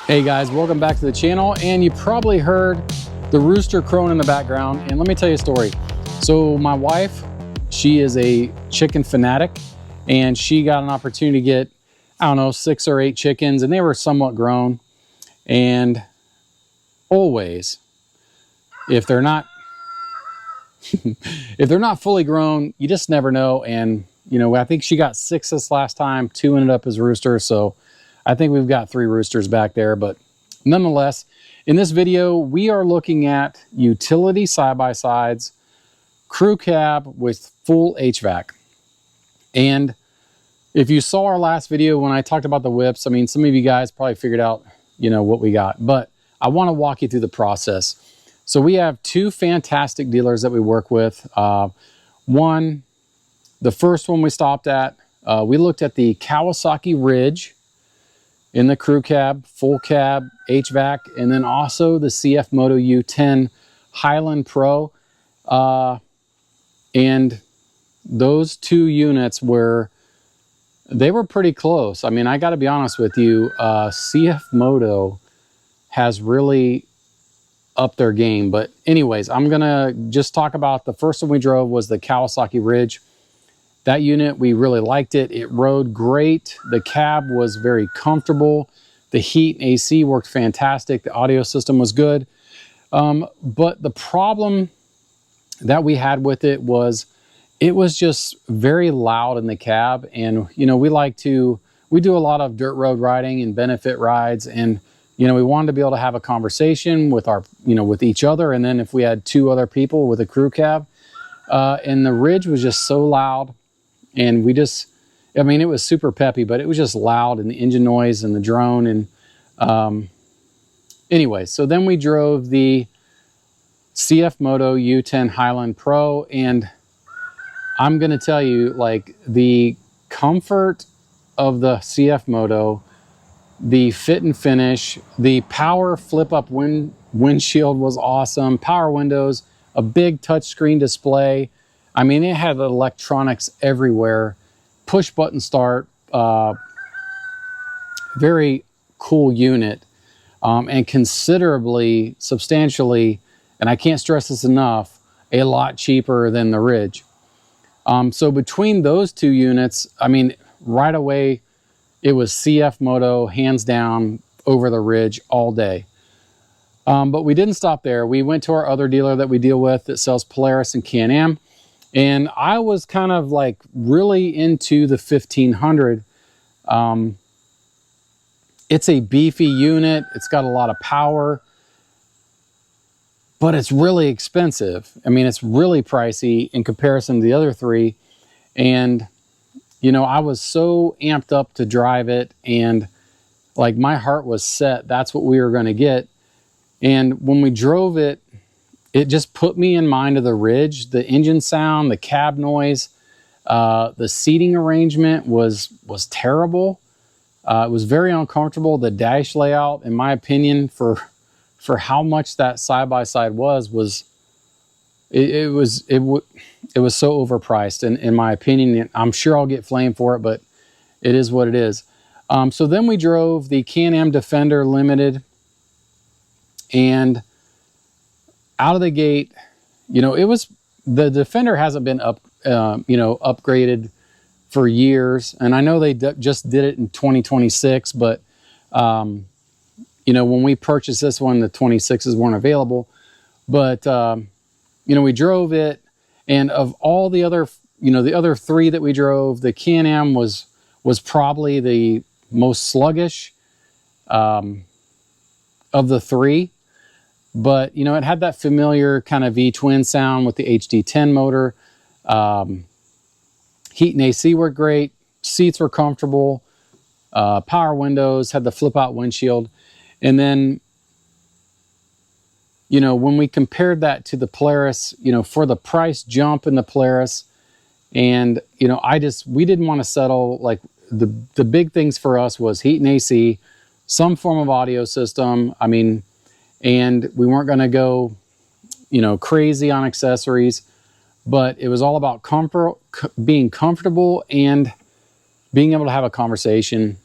Hey guys, welcome back to the channel. And you probably heard the rooster crowing in the background. And let me tell you a story. So my wife, she is a chicken fanatic, and she got an opportunity to get, I don't know, 6 or 8 chickens, and they were somewhat grown. And always, if they're not if they're not fully grown, you just never know. And you know, I think she got 6 this last time, 2 ended up as roosters. So I think we've got 3 roosters back there, but nonetheless, in this video, we are looking at utility side-by-sides, crew cab with full HVAC. And if you saw our last video when I talked about the whips, I mean, some of you guys probably figured out, you know, what we got, but I want to walk you through the process. So we have 2 fantastic dealers that we work with. The first one we stopped at, we looked at the Kawasaki Ridge in the crew cab, full cab, HVAC, and then also the CF Moto U10 Highland Pro. And those 2 units they were pretty close. I mean, I got to be honest with you, CF Moto has really upped their game. But anyways, I'm going to just talk about the first one we drove was the Kawasaki Ridge. That unit, we really liked it. It rode great. The cab was very comfortable. The heat and AC worked fantastic. The audio system was good. But the problem that we had with it was just very loud in the cab. And, you know, we do a lot of dirt road riding and benefit rides. And, you know, we wanted to be able to have a conversation with with each other. And then if we had 2 other people with a crew cab, and the Ridge was just so loud. And I mean, it was super peppy, but it was just loud, and the engine noise and the drone. And anyway, so then we drove the CF Moto U10 Highland Pro, and I'm going to tell you, like, the comfort of the CF Moto, the fit and finish, the power flip-up windshield was awesome, power windows, a big touchscreen display. I mean, it had electronics everywhere, push button start, very cool unit, and substantially, and I can't stress this enough, a lot cheaper than the Ridge. So between those 2 units, I mean, right away, it was CF Moto, hands down, over the Ridge all day. But we didn't stop there. We went to our other dealer that we deal with that sells Polaris and Can-Am. And I was kind of like really into the 1500. It's a beefy unit. It's got a lot of power, but it's really expensive. I mean, it's really pricey in comparison to the other 3. And, you know, I was so amped up to drive it, and like my heart was set. That's what we were going to get. And when we drove it, it just put me in mind of the Ridge. The engine sound, the cab noise, the seating arrangement was terrible. It was very uncomfortable. The dash layout, in my opinion, for how much that side-by-side was it was so overpriced, in my opinion. I'm sure I'll get flamed for it, but it is what it is. So then we drove the Can-Am Defender Limited, and out of the gate, you know, the Defender hasn't been upgraded for years. And I know they just did it in 2026, but, you know, when we purchased this one, the 26s weren't available. But, you know, we drove it, and of all the other, you know, the other 3 that we drove, the Can-Am was probably the most sluggish of the 3. But, you know, it had that familiar kind of V-twin sound with the HD10 motor. Heat and AC were great. Seats were comfortable. Power windows, had the flip-out windshield. And then, you know, when we compared that to the Polaris, you know, for the price jump in the Polaris, and, you know, we didn't want to settle. Like, the big things for us was heat and AC, some form of audio system. I mean, and we weren't going to go, you know, crazy on accessories, but it was all about being comfortable and being able to have a conversation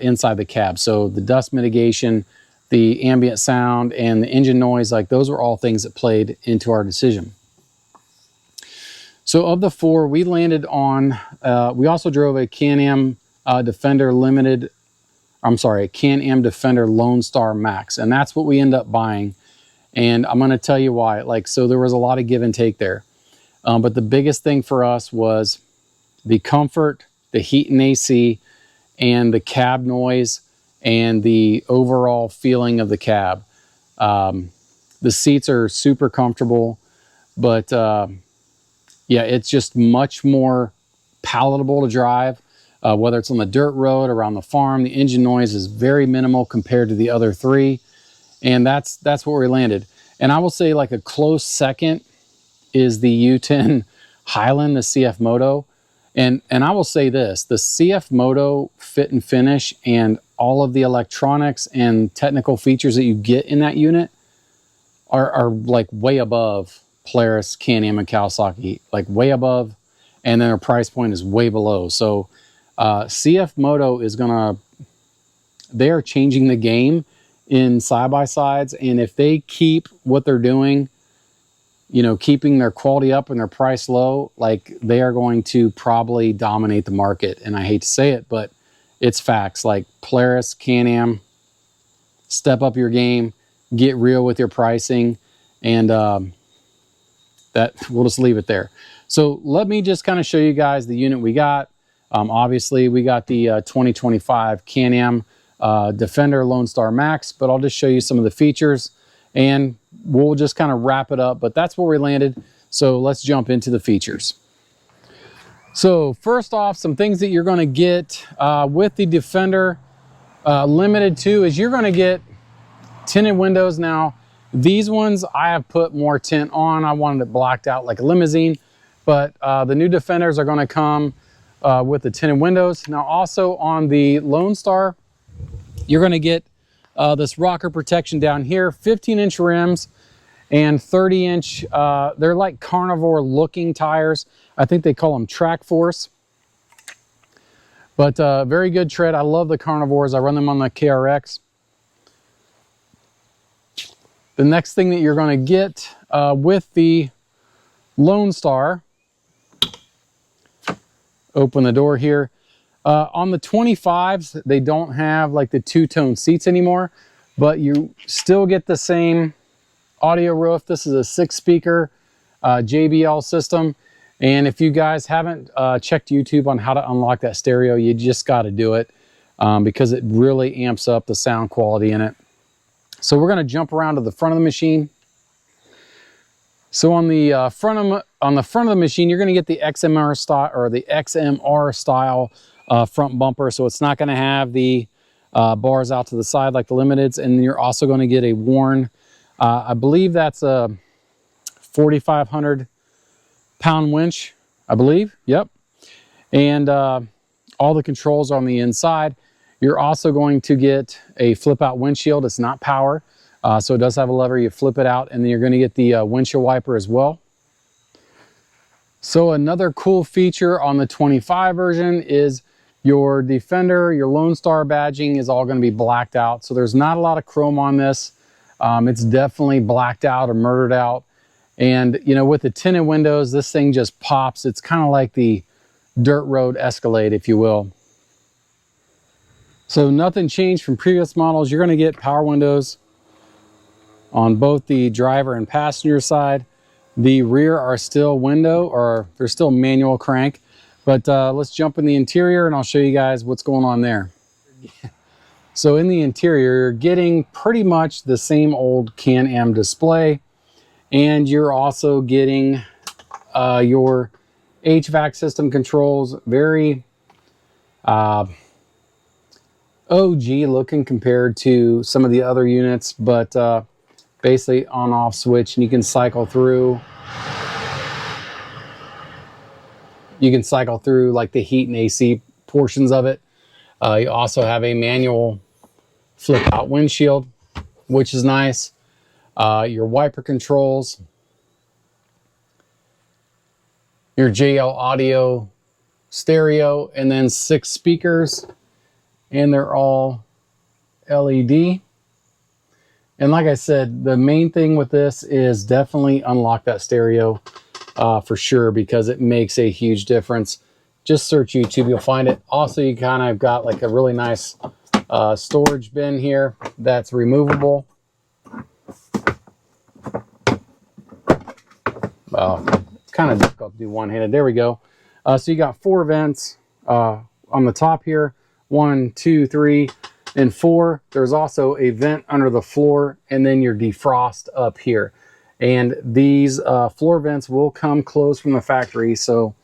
inside the cab. So the dust mitigation, the ambient sound, and the engine noise, like those were all things that played into our decision. So of the four, we landed on, we also drove a Can-Am Defender Limited, I'm sorry, a Can-Am Defender Lone Star Max, and that's what we end up buying. And I'm going to tell you why. Like, so there was a lot of give and take there. But the biggest thing for us was the comfort, the heat and AC, and the cab noise, and the overall feeling of the cab. The seats are super comfortable, but yeah, it's just much more palatable to drive, whether it's on the dirt road, around the farm. The engine noise is very minimal compared to the other three, and that's where we landed. And I will say, like, a close second is the U10 Highland, the CF Moto. And I will say this, the CF Moto fit and finish and all of the electronics and technical features that you get in that unit are like way above Polaris, Can-Am, and Kawasaki, like way above, and then their price point is way below. So CF Moto is they are changing the game in side-by-sides, and if they keep what they're doing, you know, keeping their quality up and their price low, like, they are going to probably dominate the market. And I hate to say it, but it's facts. Like, Polaris, Can-Am, step up your game, get real with your pricing, and that we'll just leave it there. So let me just kind of show you guys the unit we got. Obviously, we got the 2025 Can-Am Defender Lone Star Max, but I'll just show you some of the features, and we'll just kind of wrap it up. But that's where we landed. So let's jump into the features. So first off, some things that you're going to get with the Defender Limited 2 is you're going to get tinted windows. Now, these ones I have put more tint on. I wanted it blacked out like a limousine, but the new Defenders are going to come with the tinted windows. Now, also on the Lone Star, you're going to get this rocker protection down here, 15-inch rims and 30-inch, they're like carnivore looking tires. I think they call them Track Force. But very good tread. I love the carnivores. I run them on the KRX. The next thing that you're going to get with the Lone Star, open the door here. On the 25s, they don't have like the two-tone seats anymore, but you still get the same audio roof. This is a 6-speaker JBL system. And if you guys haven't checked YouTube on how to unlock that stereo, you just got to do it because it really amps up the sound quality in it. So we're going to jump around to the front of the machine. So on the front of the machine, you're going to get the XMR style, or the XMR style front bumper. So it's not going to have the bars out to the side like the Limiteds, and you're also going to get a worn, I believe that's a 4,500 pound winch, I believe. Yep. And all the controls are on the inside. You're also going to get a flip out windshield. It's not power, so it does have a lever. You flip it out, and then you're going to get the windshield wiper as well. So another cool feature on the 25 version is your Defender, your Lone Star badging is all going to be blacked out. So there's not a lot of chrome on this. It's definitely blacked out or murdered out. And, you know, with the tinted windows, this thing just pops. It's kind of like the dirt road Escalade, if you will. So nothing changed from previous models. You're going to get power windows on both the driver and passenger side. The rear are still window, or they're still manual crank. But let's jump in the interior and I'll show you guys what's going on there. So in the interior, you're getting pretty much the same old Can-Am display. And you're also getting your HVAC system controls, very OG looking compared to some of the other units, but basically on-off switch, and you can cycle through. You can cycle through like the heat and AC portions of it. You also have a manual flip-out windshield, which is nice. Your wiper controls, your JL audio stereo, and then 6 speakers. and they're all LED. And like I said, the main thing with this is definitely unlock that stereo for sure, because it makes a huge difference. Just search YouTube, you'll find it. Also, you kind of got like a really nice storage bin here that's removable. It's kind of difficult to do one-handed. There we go. So you got 4 vents on the top here. 1, 2, 3, and 4. There's also a vent under the floor, and then your defrost up here. And these floor vents will come closed from the factory, so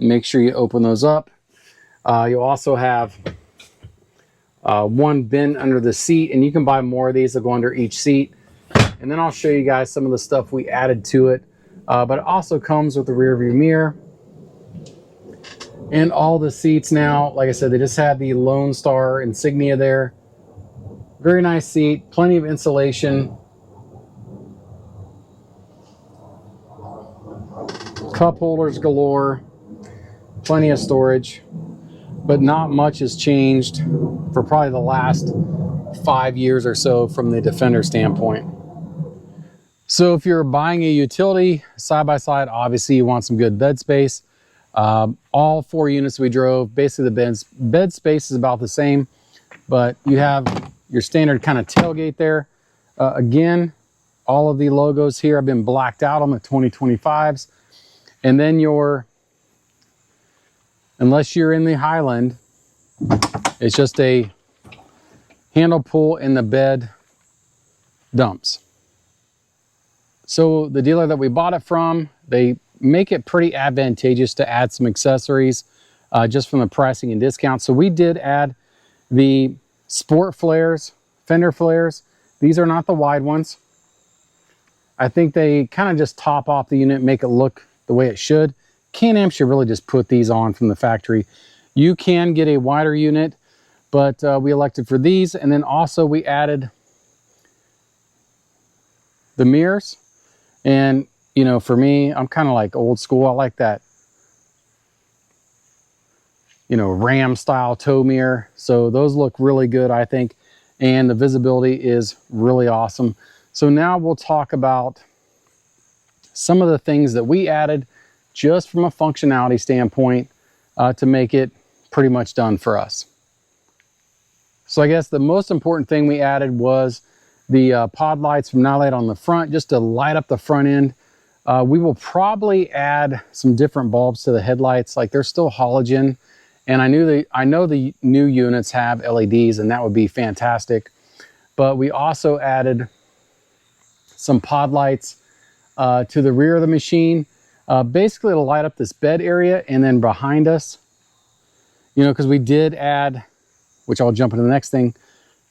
make sure you open those up. You'll also have 1 bin under the seat, and you can buy more of these that go under each seat. And then I'll show you guys some of the stuff we added to it. But it also comes with a rear view mirror. And all the seats now, like I said, they just had the Lone Star insignia there. Very nice seat, plenty of insulation. Cup holders galore, plenty of storage. But not much has changed for probably the last 5 years or so from the Defender standpoint. So if you're buying a utility side-by-side, obviously you want some good bed space. All 4 units we drove, basically the bed space is about the same, but you have your standard kind of tailgate there. Again, all of the logos here have been blacked out on the 2025s. And then unless you're in the Highland, it's just a handle pull in the bed dumps. So the dealer that we bought it from, they make it pretty advantageous to add some accessories just from the pricing and discount. So we did add the sport flares, fender flares. These are not the wide ones. I think they kind of just top off the unit, make it look the way it should. Can-Am should really just put these on from the factory. You can get a wider unit, but we elected for these. And then also we added the mirrors. And, you know, for me, I'm kind of like old school. I like that, you know, Ram style tow mirror. So those look really good, I think. And the visibility is really awesome. So now we'll talk about some of the things that we added just from a functionality standpoint to make it pretty much done for us. So I guess the most important thing we added was the pod lights from Nilight on the front, just to light up the front end. We will probably add some different bulbs to the headlights. Like, they're still halogen, and I know the new units have LEDs, and that would be fantastic. But we also added some pod lights to the rear of the machine, basically to light up this bed area, and then behind us, you know, because we did add, which I'll jump into the next thing.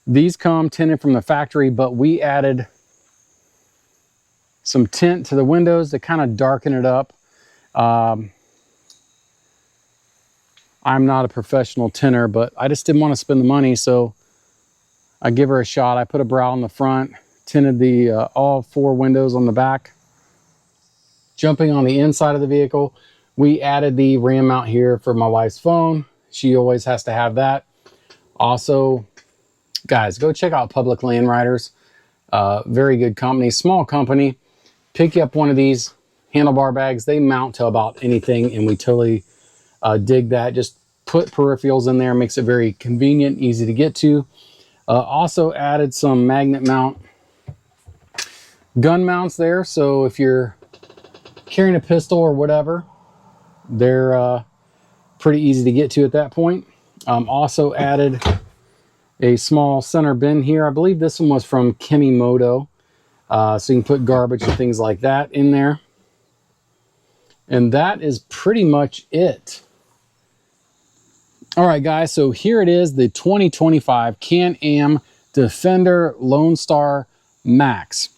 These come tinted from the factory, but we added some tint to the windows to kind of darken it up. I'm not a professional tinter, but I just didn't want to spend the money, so I give her a shot. I put a brow on the front, tinted the all 4 windows on the back. Jumping on the inside of the vehicle, we added the RAM mount here for my wife's phone. She always has to have that. Also, guys, go check out Public Land Riders. Very good company, small company. Pick you up one of these handlebar bags. They mount to about anything, and we totally dig that. Just put peripherals in there, makes it very convenient, easy to get to. Also added some magnet mount gun mounts there, so if you're carrying a pistol or whatever, they're pretty easy to get to at that point. Also added a small center bin here. I believe this one was from Moto. So you can put garbage and things like that in there. And that is pretty much it. All right, guys, so here it is, the 2025 Can-Am Defender Lone Star Max.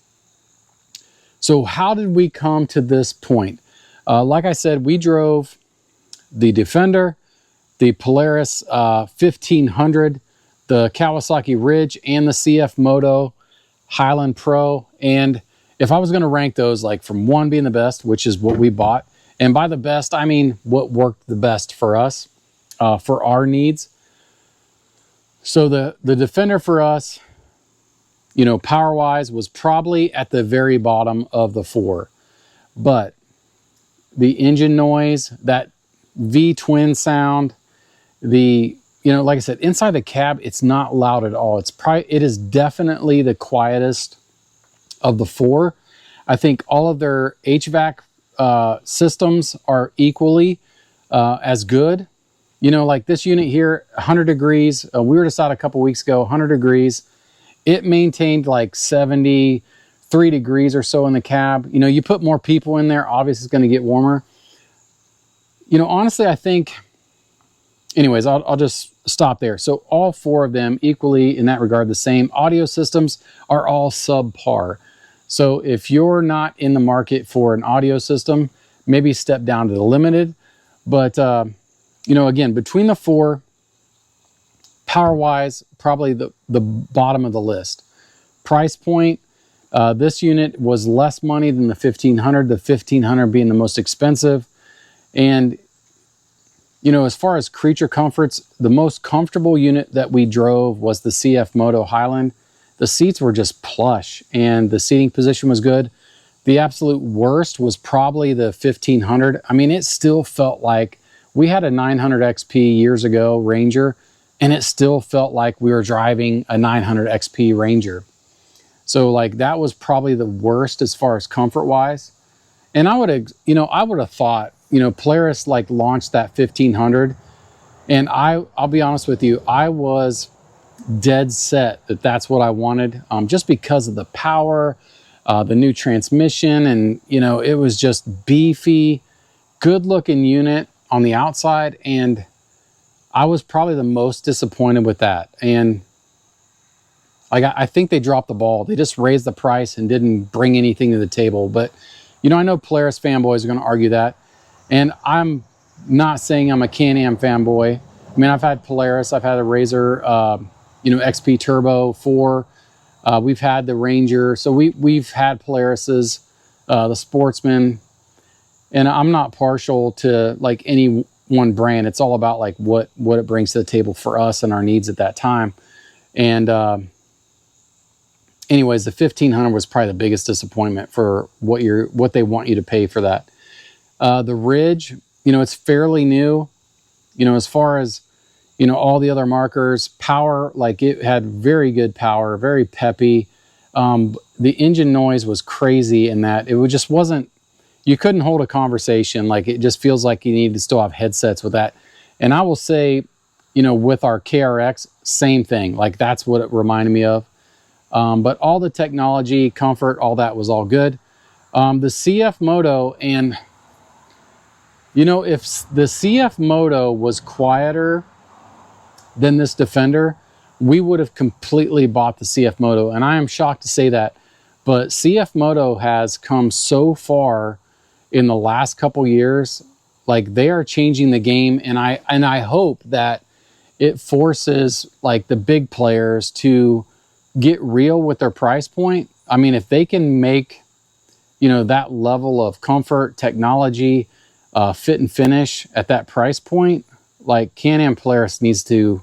So how did we come to this point? Like I said, we drove the Defender, the Polaris 1500, the Kawasaki Ridge, and the CF Moto Highland Pro. And if I was going to rank those, like from 1 being the best, which is what we bought, and by the best, I mean what worked the best for us, for our needs, So the Defender for us, you know, power-wise was probably at the very bottom of the 4. But the engine noise, that V-twin sound, you know, like I said, inside the cab, it's not loud at all. It is definitely the quietest of the 4. I think all of their HVAC systems are equally as good. You know, like this unit here, 100 degrees. We were just out a couple weeks ago, 100 degrees. It maintained like 73 degrees or so in the cab. You know, you put more people in there, obviously it's going to get warmer. You know, honestly, I think, anyways, I'll just stop there. So all 4 of them equally in that regard the same. Audio systems are all subpar. So if you're not in the market for an audio system, maybe step down to the limited. But, you know, again, between the 4, power-wise, probably the bottom of the list. Price point, this unit was less money than the 1500, the 1500 being the most expensive. And, you know, as far as creature comforts, the most comfortable unit that we drove was the CF Moto Highland. The seats were just plush and the seating position was good. The absolute worst was probably the 1500. I mean, it still felt like we had a 900 XP years ago, Ranger, and it still felt like we were driving a 900 XP Ranger. So like that was probably the worst as far as comfort wise. And I would have thought, you know, Polaris like launched that 1500, and I'll be honest with you, I was dead set that that's what I wanted, just because of the power, the new transmission, and you know, it was just beefy, good looking unit on the outside, and I was probably the most disappointed with that. And I think they dropped the ball. They just raised the price and didn't bring anything to the table. But you know, I know Polaris fanboys are going to argue that, and I'm not saying I'm a Can-Am fanboy. I mean, I've had Polaris, I've had a Razor, you know, XP Turbo 4. We've had the Ranger, so we've had Polarises, the Sportsman, and I'm not partial to like any one brand. It's all about like what it brings to the table for us and our needs at that time. And anyways, the 1500 was probably the biggest disappointment for what they want you to pay for that. The Ridge, you know, it's fairly new. You know, as far as, you know, all the other markers, power, like it had very good power, very peppy. The engine noise was crazy in that it just wasn't, you couldn't hold a conversation. Like it just feels like you need to still have headsets with that. And I will say, you know, with our KRX, same thing. Like that's what it reminded me of. But all the technology, comfort, all that was all good. The CF Moto, and you know, if the CF Moto was quieter than this Defender, we would have completely bought the CF Moto. And I am shocked to say that, but CF Moto has come so far in the last couple years. Like they are changing the game, and I hope that it forces like the big players to get real with their price point. I mean, if they can make, you know, that level of comfort, technology, fit and finish at that price point, like Can-Am Polaris needs to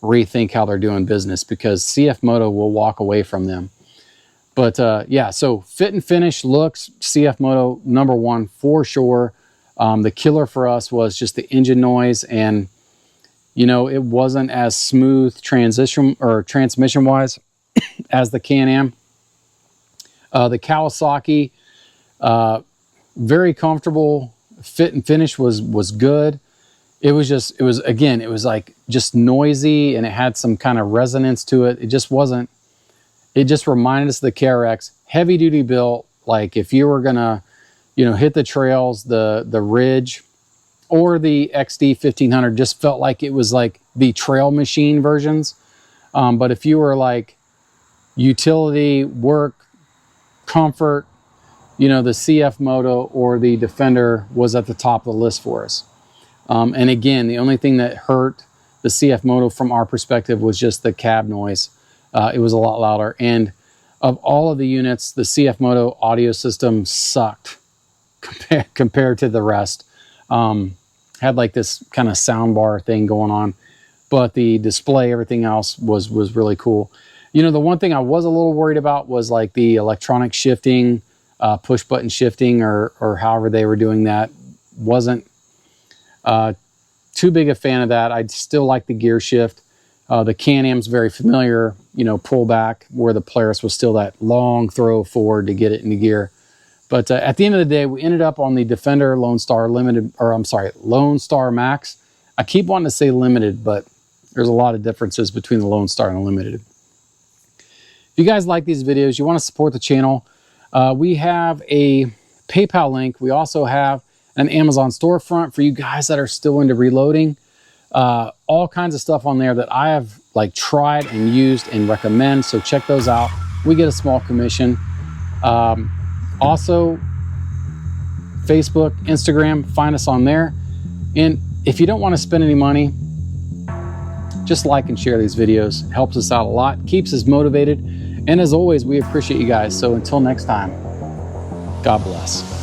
rethink how they're doing business, because CF Moto will walk away from them. But yeah, so fit and finish looks, CF Moto #1 for sure. The killer for us was just the engine noise, and you know, it wasn't as smooth transmission wise as the Can-Am. The Kawasaki, very comfortable. Fit and finish was good. It was like just noisy, and it had some kind of resonance to it. It just wasn't, it just reminded us of the KRX, heavy duty built. Like if you were gonna, you know, hit the trails, the Ridge or the XD 1500 just felt like it was like the trail machine versions. But if you were like utility, work, comfort, you know, the CF Moto or the Defender was at the top of the list for us. And again, the only thing that hurt the CF Moto from our perspective was just the cab noise. It was a lot louder. And of all of the units, the CF Moto audio system sucked compared to the rest. Had like this kind of sound bar thing going on. but the display, everything else was really cool. You know, the one thing I was a little worried about was like the electronic shifting, push button shifting, or however they were doing that. Wasn't too big a fan of that. I'd still like the gear shift. The Can-Am's very familiar, you know, pull back, where the Polaris was still that long throw forward to get it into gear. But at the end of the day, we ended up on the Defender Lone Star Limited, or I'm sorry, Lone Star Max. I keep wanting to say Limited, but there's a lot of differences between the Lone Star and the Limited. If you guys like these videos, you want to support the channel, we have a PayPal link. We also have an Amazon storefront for you guys that are still into reloading. All kinds of stuff on there that I have like tried and used and recommend. So check those out. We get a small commission. Also, Facebook, Instagram, find us on there. And if you don't want to spend any money, just like and share these videos. It helps us out a lot, keeps us motivated. And as always, we appreciate you guys. So until next time, God bless.